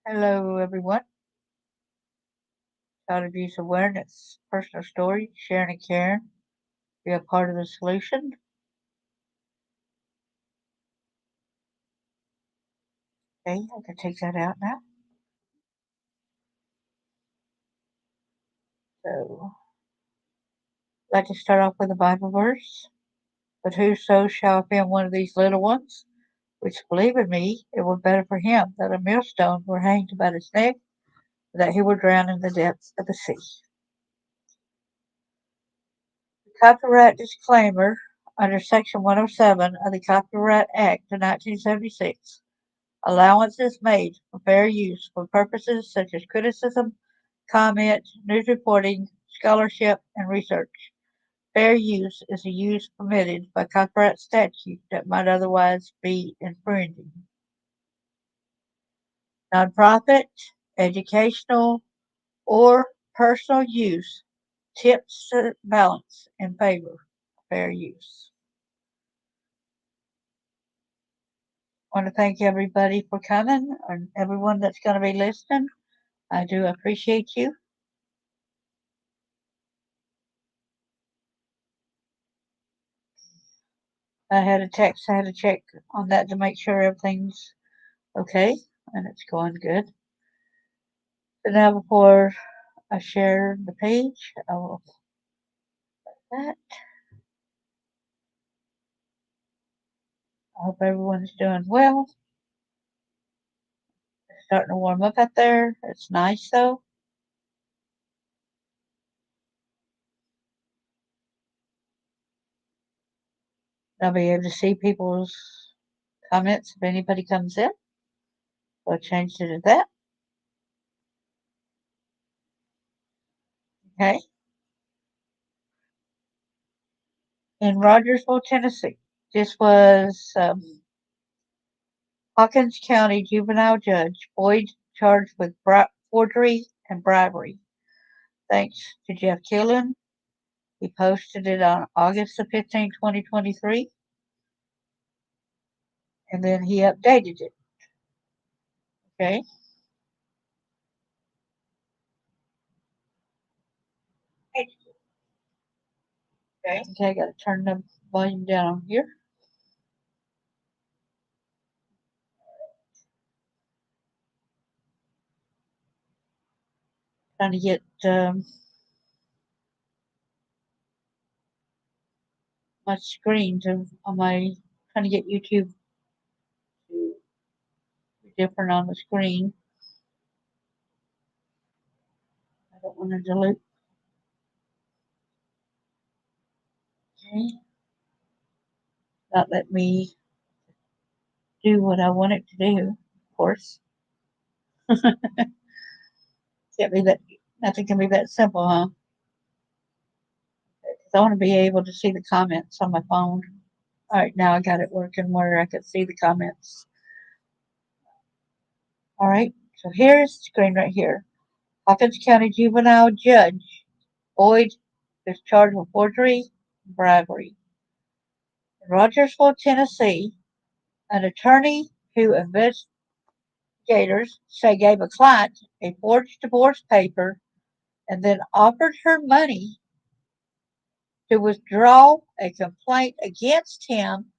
Hello, everyone. Child abuse awareness, personal story, sharing and caring. Be a part of the solution. Okay, I can take that out now. So, I'd like to start off with a Bible verse. But whoso shall offend one of these little ones, which believe in me, it were better for him that a millstone were hanged about his neck, that he were drowned in the depths of the sea. The copyright disclaimer under Section 107 of the Copyright Act of 1976. Allowance is made for fair use for purposes such as criticism, comment, news reporting, scholarship, and research. Fair use is a use permitted by copyright statute that might otherwise be infringing. Nonprofit, educational, or personal use tips the balance in favor of fair use. I want to thank everybody for coming and everyone that's going to be listening. I do appreciate you. I had a text. I had to check on that to make sure everything's okay, and it's going good. So now, before I share the page, I will that. I hope everyone's doing well. It's starting to warm up out there. It's nice though. I'll be able to see people's comments if anybody comes in. So I changed it to that. Okay. In Rogersville, Tennessee. This was Hawkins County Juvenile Judge Boyd charged with forgery and bribery. Thanks to Jeff Killen. He posted it on August the 15th, 2023, and then he updated it. Okay. Okay, I got to turn the volume down here. Trying to get my screen on my, trying to get YouTube to be different on the screen. I don't want to dilute. Okay. Not let me do what I want it to do, of course. Can't be that, nothing can be that simple, huh? Because I want to be able to see the comments on my phone. All right, now I got it working where I can see the comments. All right, so here's the screen right here. Hawkins County Juvenile Judge Boyd is charged with forgery and bribery. In Rogersville, Tennessee, an attorney who investigators say gave a client a forged divorce paper and then offered her money to withdraw a complaint against him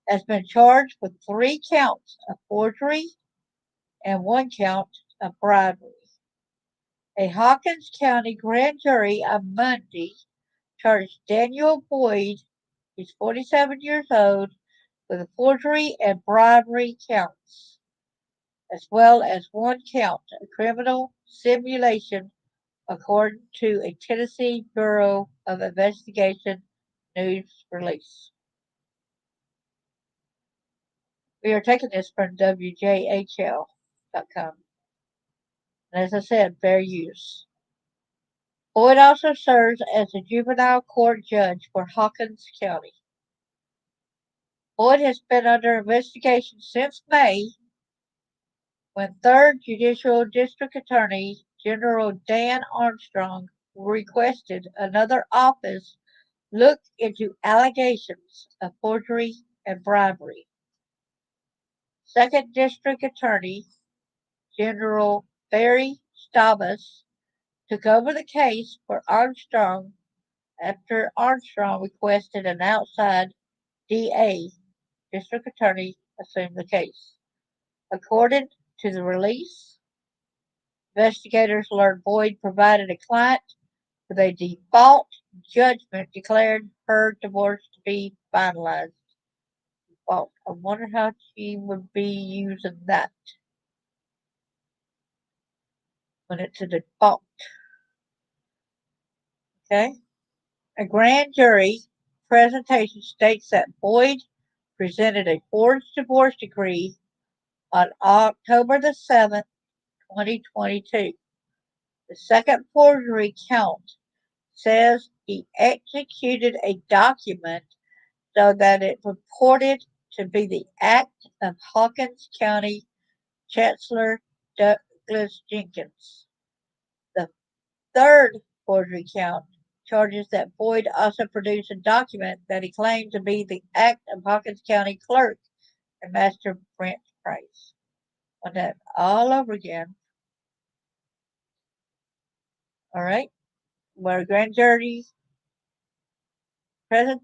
has been charged with 3 counts of forgery and 1 count of bribery. A Hawkins County grand jury on Monday charged Daniel Boyd, he's 47 years old, with forgery and bribery counts, as well as 1 count of criminal simulation, according to a Tennessee Bureau of Investigation news release. We are taking this from WJHL.com. And as I said, fair use. Boyd also serves as a juvenile court judge for Hawkins County. Boyd has been under investigation since May, when 3rd Judicial District Attorney General Dan Armstrong requested another office look into allegations of forgery and bribery. 2nd District Attorney General Barry Staubus took over the case for Armstrong after Armstrong requested an outside DA, district attorney, assume the case. According to the release, investigators learned Boyd provided a client with a default judgment declared her divorce to be finalized. Default. I wonder how she would be using that when it's a default. Okay. A grand jury presentation states that Boyd presented a forged divorce decree on October the 7th, 2022. The second forgery count says he executed a document so that it purported to be the act of Hawkins County Chancellor Douglas Jenkins. The third forgery count charges that Boyd also produced a document that he claimed to be the act of Hawkins County Clerk and Master Brent Price. On that all over again. All right. Where grand jury present,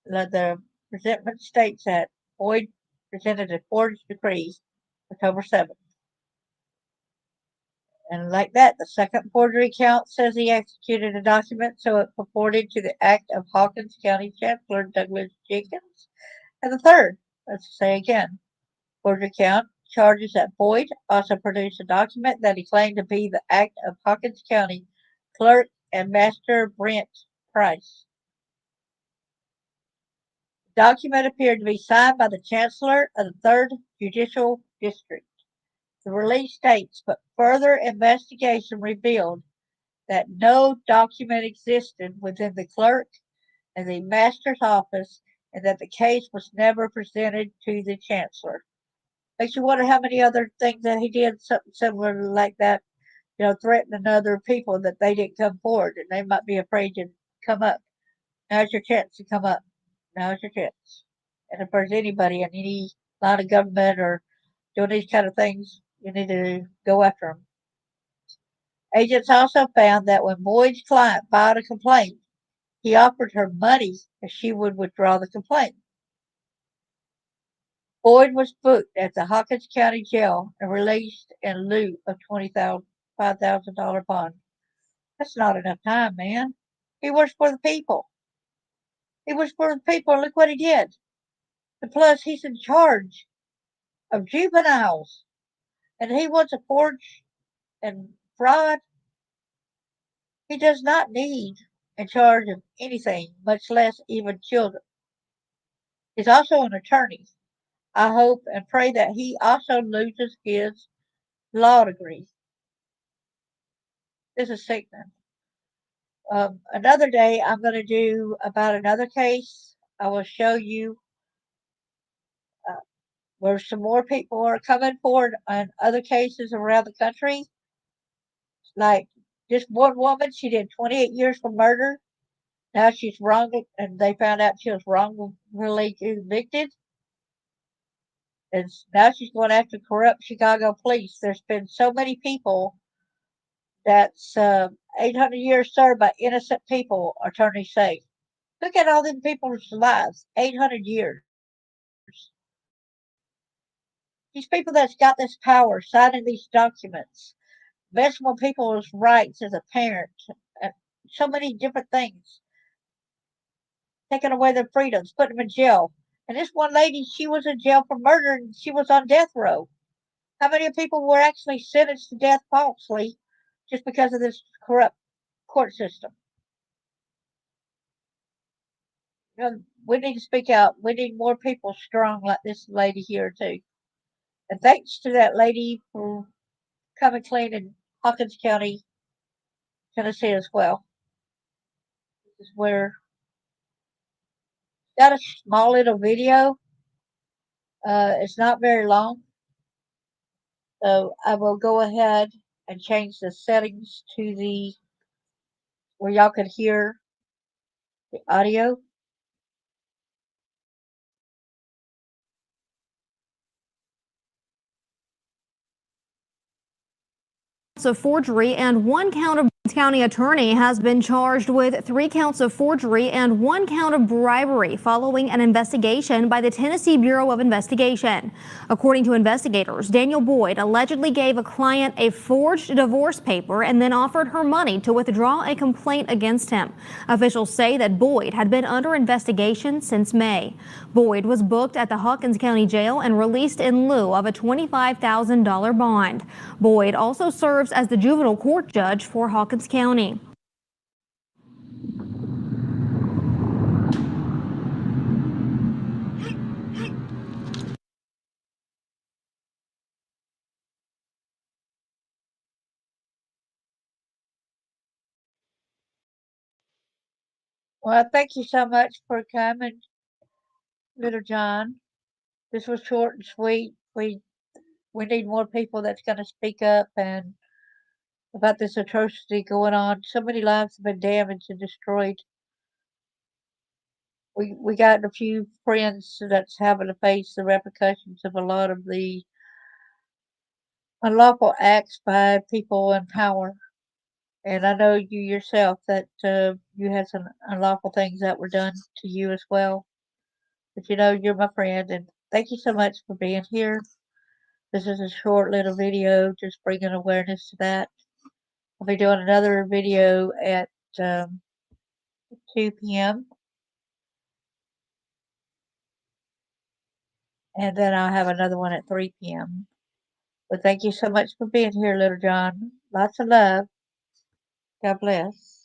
the presentment states that Boyd presented a forged decree October 7th. And like that, the second forgery count says he executed a document so it purported to the act of Hawkins County Chancellor Douglas Jenkins. And the third, let's say again, forgery count charges that Boyd also produced a document that he claimed to be the act of Hawkins County Clerk and Master Brent Price. The document appeared to be signed by the Chancellor of the Third Judicial District. The release states, but further investigation revealed that no document existed within the clerk and the master's office and that the case was never presented to the chancellor. Makes you wonder how many other things that he did something similar like that, threatening other people that they didn't come forward and they might be afraid to come up. Now's your chance to come up. Now's your chance. And if there's anybody in any line of government or doing these kind of things, you need to go after them. Agents also found that when Boyd's client filed a complaint, he offered her money if she would withdraw the complaint. Boyd was booked at the Hawkins County Jail and released in lieu of $25,000 bond. That's not enough time, man. He works for the people. He works for the people, and look what he did. And plus, he's in charge of juveniles, and he wants to forge and fraud. He does not need in charge of anything, much less even children. He's also an attorney. I hope and pray that he also loses his law degree. This is sickening. Another day, I'm going to do about another case. I will show you uh, where some more people are coming forward on other cases around the country. Like this one woman, she did 28 years for murder. Now she's wrong, and they found out she was wrongfully convicted. And now she's going after corrupt Chicago police. There's been so many people that's 800 years served by innocent people, attorneys say. Look at all them people's lives. 800 years. These people that's got this power, signing these documents, messing with people's rights as a parent, and so many different things, taking away their freedoms, putting them in jail. And this one lady, she was in jail for murder and she was on death row. How many people were actually sentenced to death falsely just because of this corrupt court system? We need to speak out. We need more people strong like this lady here too. And thanks to that lady for coming clean in Hawkins County, Tennessee as well. This is where got a small little video. It's not very long, so I will go ahead and change the settings to the where y'all can hear the audio. of forgery and 1 count of county attorney has been charged with 3 counts of forgery and 1 count of bribery following an investigation by the Tennessee Bureau of Investigation. According to investigators, Daniel Boyd allegedly gave a client a forged divorce paper and then offered her money to withdraw a complaint against him. Officials say that Boyd had been under investigation since May. Boyd was booked at the Hawkins County Jail and released in lieu of a $25,000 bond. Boyd also serves as the juvenile court judge for Hawkins County. Well, thank you so much for coming, Little John. This was short and sweet. We need more people that's going to speak up and about this atrocity going on. So many lives have been damaged and destroyed. We got a few friends that's having to face the repercussions of a lot of the unlawful acts by people in power. And I know you yourself that you had some unlawful things that were done to you as well. But you know, you're my friend, and thank you so much for being here. This is a short little video just bringing awareness to that. I'll be doing another video at um, 2 p.m. and then I'll have another one at 3 p.m. But thank you so much for being here, Little John. Lots of love. God bless.